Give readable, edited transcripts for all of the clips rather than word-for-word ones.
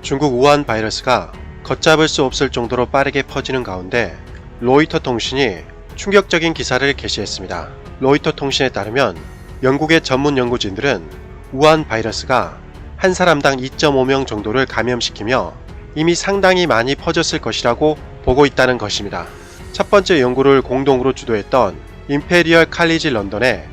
중국 우한 바이러스가 걷잡을 수 없을 정도로 빠르게 퍼지는 가운데 로이터 통신이 충격적인 기사를 게시했습니다. 로이터 통신에 따르면 영국의 전문 연구진들은 우한 바이러스가 한 사람당 2.5명 정도를 감염시키며 이미 상당히 많이 퍼졌을 것이라고 보고 있다는 것입니다. 첫 번째 연구를 공동으로 주도했던 임페리얼 칼리지 런던의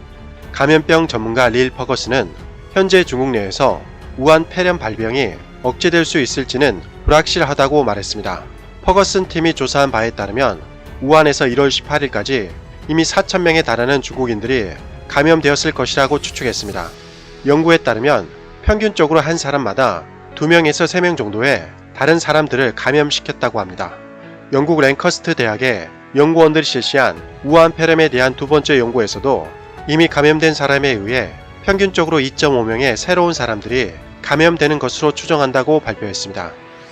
감염병 전문가 릴 퍼거슨은 현재 중국 내에서 우한 폐렴 발병이 억제될 수 있을지는 불확실하다고 말했습니다. 퍼거슨 팀이 조사한 바에 따르면 우한에서 1월 18일까지 이미 4,000명에 달하는 중국인들이 감염되었을 것이라고 추측했습니다. 연구에 따르면 평균적으로 한 사람마다 2명에서 3명 정도의 다른 사람들을 감염시켰다고 합니다. 영국 랭커스트 대학의 연구원들이 실시한 우한 폐렴에 대한 두 번째 연구에서도 이미 감염된 사람에 의해 평균적으로 2.5명의 새로운 사람들이 감염되는 것으로 추정한다고 발표했습니다.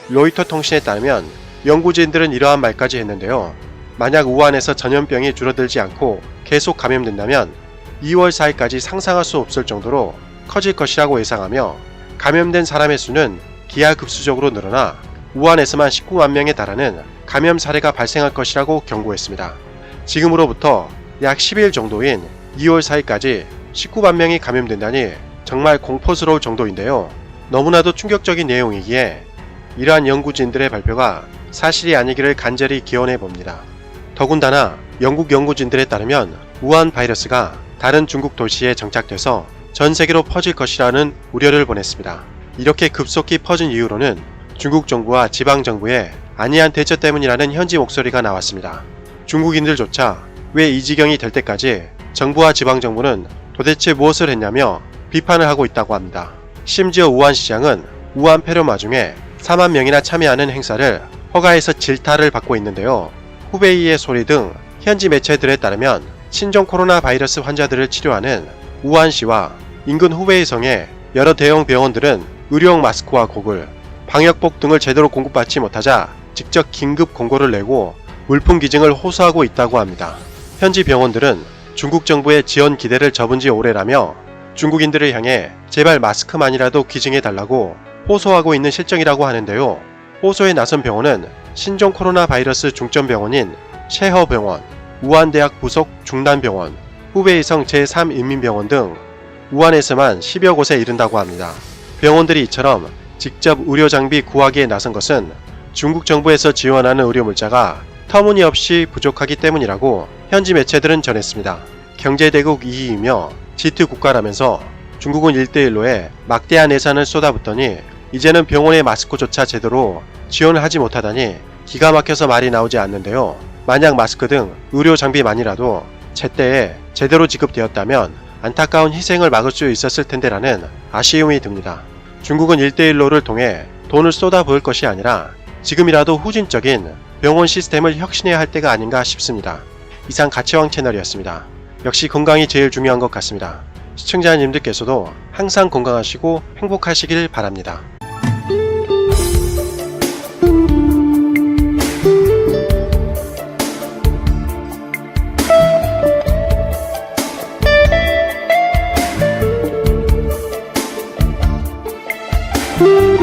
로이터 통신에 따르면 연구진들은 이러한 말까지 했는데요. 만약 우한에서 전염병이 줄어들지 않고 계속 감염된다면 2월 4일까지 상상할 수 없을 정도로 커질 것이라고 예상하며 감염된 사람의 수는 기하급수적으로 늘어나 우한에서만 19만 명에 달하는 감염 사례가 발생할 것이라고 경고했습니다. 지금으로부터 약 10일 정도인 2월 4일까지 19만 명이 감염된다니 정말 공포스러울 정도인데요. 너무나도 충격적인 내용이기에 이러한 연구진들의 발표가 사실이 아니기를 간절히 기원해 봅니다. 더군다나 영국 연구진들에 따르면 우한 바이러스가 다른 중국 도시에 정착돼서 전 세계로 퍼질 것이라는 우려를 보냈습니다. 이렇게 급속히 퍼진 이유로는 중국 정부와 지방 정부의 안이한 대처 때문이라는 현지 목소리가 나왔습니다. 중국인들조차 왜 이 지경이 될 때까지 정부와 지방 정부는 도대체 무엇을 했냐며 비판을 하고 있다고 합니다. 심지어 우한시장은 우한 폐렴 와중에 4만 명이나 참여하는 행사를 허가해서 질타를 받고 있는데요. 후베이의 소리 등 현지 매체들에 따르면 신종 코로나 바이러스 환자들을 치료하는 우한시와 인근 후베이성의 여러 대형 병원들은 의료용 마스크와 고글, 방역복 등을 제대로 공급받지 못하자 직접 긴급 공고를 내고 물품 기증을 호소하고 있다고 합니다. 현지 병원들은 중국 정부의 지원 기대를 접은 지 오래라며 중국인들을 향해 제발 마스크만이라도 기증해달라고 호소하고 있는 실정이라고 하는데요. 호소에 나선 병원은 신종 코로나 바이러스 중점병원인 셰허병원, 우한대학 부속 중단병원, 후베이성 제3인민병원 등 우한에서만 10여 곳에 이른다고 합니다. 병원들이 이처럼 직접 의료장비 구하기에 나선 것은 중국 정부에서 지원하는 의료물자가 터무니없이 부족하기 때문이라고 현지 매체들은 전했습니다. 경제대국 2위이며 G2 국가라면서 중국은 1대1로에 막대한 예산을 쏟아붓더니 이제는 병원의 마스크조차 제대로 지원을 하지 못하다니 기가 막혀서 말이 나오지 않는데요. 만약 마스크 등 의료 장비만이라도 제때에 제대로 지급되었다면 안타까운 희생을 막을 수 있었을 텐데라는 아쉬움이 듭니다. 중국은 1대1로를 통해 돈을 쏟아부을 것이 아니라 지금이라도 후진적인 병원 시스템을 혁신해야 할 때가 아닌가 싶습니다. 이상 가치왕 채널이었습니다. 역시 건강이 제일 중요한 것 같습니다. 시청자님들께서도 항상 건강하시고 행복하시길 바랍니다. you.